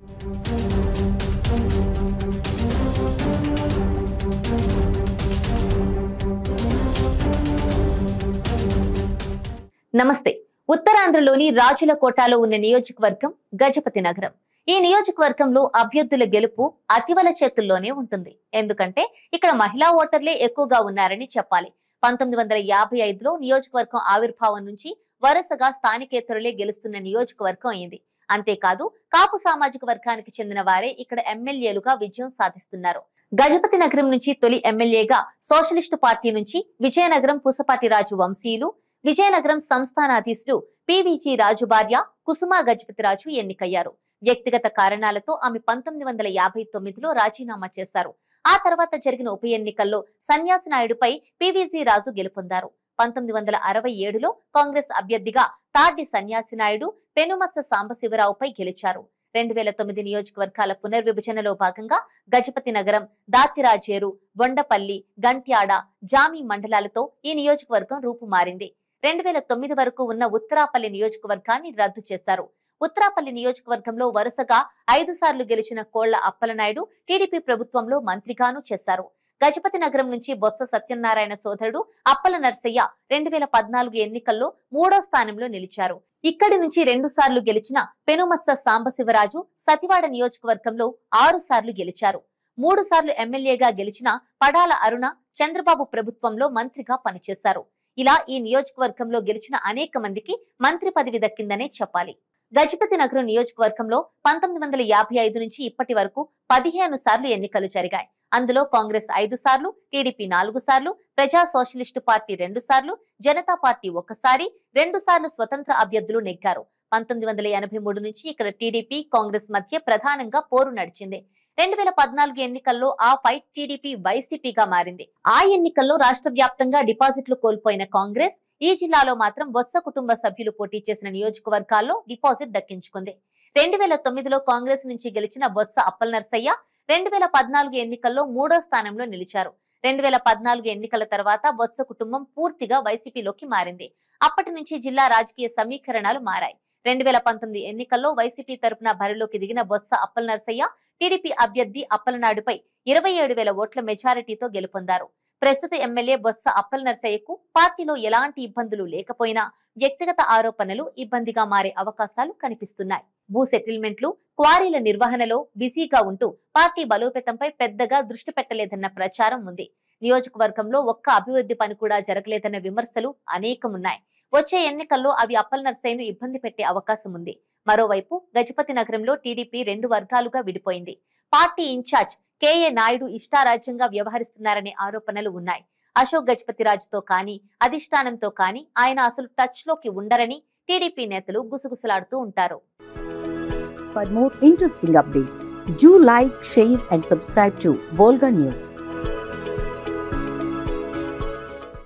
నమస్తే. ఉత్తరాంధ్రలోని రాజులకోటలో ఉన్న నియోజకవర్గం గజపతి నగరం. ఈ నియోజకవర్గంలో అభ్యర్థుల గెలుపు అతివల చేతుల్లోనే ఉంటుంది. ఎందుకంటే ఇక్కడ మహిళా ఓటర్లే ఎక్కువగా ఉన్నారని చెప్పాలి. 1955లో నియోజకవర్గం ఆవిర్భావం నుంచి వరుసగా స్థానికేతరులే గెలుస్తున్న నియోజకవర్గం అయింది. అంతేకాదు కాపు సామాజిక వర్గానికి చెందిన వారే ఇక్కడ ఎమ్మెల్యేలుగా విజయం సాధిస్తున్నారు. గజపతి నగరం నుంచి తొలి ఎమ్మెల్యేగా సోషలిస్టు పార్టీ నుంచి విజయనగరం పూసపాటి రాజు వంశీయులు, విజయనగరం సంస్థానాధీశుడు పివిజి రాజు భార్య కుసుమ గజపతిరాజు ఎన్నికయ్యారు. వ్యక్తిగత కారణాలతో ఆమె 1959లో రాజీనామా చేశారు. ఆ తర్వాత జరిగిన ఉప ఎన్నికల్లో సన్యాసి నాయుడుపై పివిజి రాజు గెలుపొందారు. 1967లో కాంగ్రెస్ అభ్యర్థిగా తాడ్డి సన్యాసి నాయుడు పెనుమత్స సాంబశివరావుపై గెలిచారు. 2009 నియోజకవర్గాల పునర్విభజనలో భాగంగా గజపతి నగరం, దాతిరాజేరు, బొండపల్లి, గంట్యాడ, జామి మండలాలతో ఈ నియోజకవర్గం రూపుమారింది. 2009 వరకు ఉన్న ఉత్తరాపల్లి నియోజకవర్గాన్ని రద్దు చేశారు. ఉత్తరాపల్లి నియోజకవర్గంలో వరుసగా 5 సార్లు గెలిచిన కోళ్ల అప్పలనాయుడు టీడీపీ ప్రభుత్వంలో మంత్రిగాను చేశారు. గజపతి నగరం నుంచి బొత్స సత్యనారాయణ సోదరుడు అప్పల నర్సయ్య 2014 ఎన్నికల్లో 3వ స్థానంలో నిలిచారు. ఇక్కడి నుంచి 2 సార్లు గెలిచిన పెనుమత్స సాంబశివరాజు సతివాడ నియోజకవర్గంలో 6 సార్లు గెలిచారు. 3 సార్లు ఎమ్మెల్యేగా గెలిచిన పడాల అరుణ చంద్రబాబు ప్రభుత్వంలో మంత్రిగా పనిచేశారు. ఇలా ఈ నియోజకవర్గంలో గెలిచిన అనేక మందికి మంత్రి పదవి దక్కిందనే చెప్పాలి. గజపతి నగరం నియోజకవర్గంలో 1955 నుంచి ఇప్పటి వరకు 15 సార్లు ఎన్నికలు జరిగాయి. అందులో కాంగ్రెస్ 5 సార్లు, టీడీపీ 4 సార్లు, ప్రజా సోషలిస్టు పార్టీ 2 సార్లు, జనతా పార్టీ 1 సారి, 2 సార్లు స్వతంత్ర అభ్యర్థులు నెగ్గారు. 1983 నుంచి ఇక్కడ టీడీపీ, కాంగ్రెస్ మధ్య ప్రధానంగా పోరు నడిచింది. 2014 ఎన్నికల్లో ఆ ఫైట్ టీడీపీ వైసీపీగా మారింది. ఆ ఎన్నికల్లో రాష్ట్ర వ్యాప్తంగా డిపాజిట్లు కోల్పోయిన కాంగ్రెస్ ఈ జిల్లాలో మాత్రం బొత్స కుటుంబ సభ్యులు పోటీ చేసిన నియోజకవర్గాల్లో డిపాజిట్ దక్కించుకుంది. 2009లో కాంగ్రెస్ నుంచి గెలిచిన బొత్స అప్పల నర్సయ్య 2014 ఎన్నికల్లో 3వ స్థానంలో నిలిచారు. 2014 ఎన్నికల తర్వాత బొత్స కుటుంబం పూర్తిగా వైసీపీలోకి మారింది. అప్పటి నుంచి జిల్లా రాజకీయ సమీకరణాలు మారాయి. 2019 ఎన్నికల్లో వైసీపీ తరపున బరిలోకి దిగిన బొత్స అప్పల నర్సయ్య టీడీపీ అభ్యర్థి అప్పలనాయుడుపై 27,000 ఓట్ల మెజారిటీతో గెలుపొందారు. ప్రస్తుత ఎమ్మెల్యే బొత్స అప్పల నర్సయ్యకు పార్టీలో ఎలాంటి ఇబ్బందులు లేకపోయినా వ్యక్తిగత ఆరోపణలు ఇబ్బందిగా మారే అవకాశాలు కనిపిస్తున్నాయి. భూ సెటిల్మెంట్లు, క్వారీల నిర్వహణలో బిజీగా ఉంటూ పార్టీ బలోపేతంపై పెద్దగా దృష్టి పెట్టలేదన్న ప్రచారం ఉంది. నియోజకవర్గంలో ఒక్క అభివృద్ధి పని కూడా జరగలేదన్న విమర్శలు అనేకమున్నాయి. వచ్చే ఎన్నికల్లో అవి అప్పల నర్సయ్యను ఇబ్బంది పెట్టే అవకాశం ఉంది. మరోవైపు గజపతి నగరంలో టీడీపీ 2 వర్గాలుగా విడిపోయింది. పార్టీ ఇన్ఛార్జ్ కేఏ నాయుడు ఇష్టారాజ్యంగా వ్యవహరిస్తున్నారనే ఆరోపణలు ఉన్నాయి. అశోక్ గజపతిరాజుతో కానీ, అధిష్టానంతో కానీ ఆయన అసలు టచ్ లోకి ఉండరని టీడీపీ నేతలు గుసగుసలాడుతూ ఉంటారు. For more interesting updates, do like, share and subscribe to Volga News.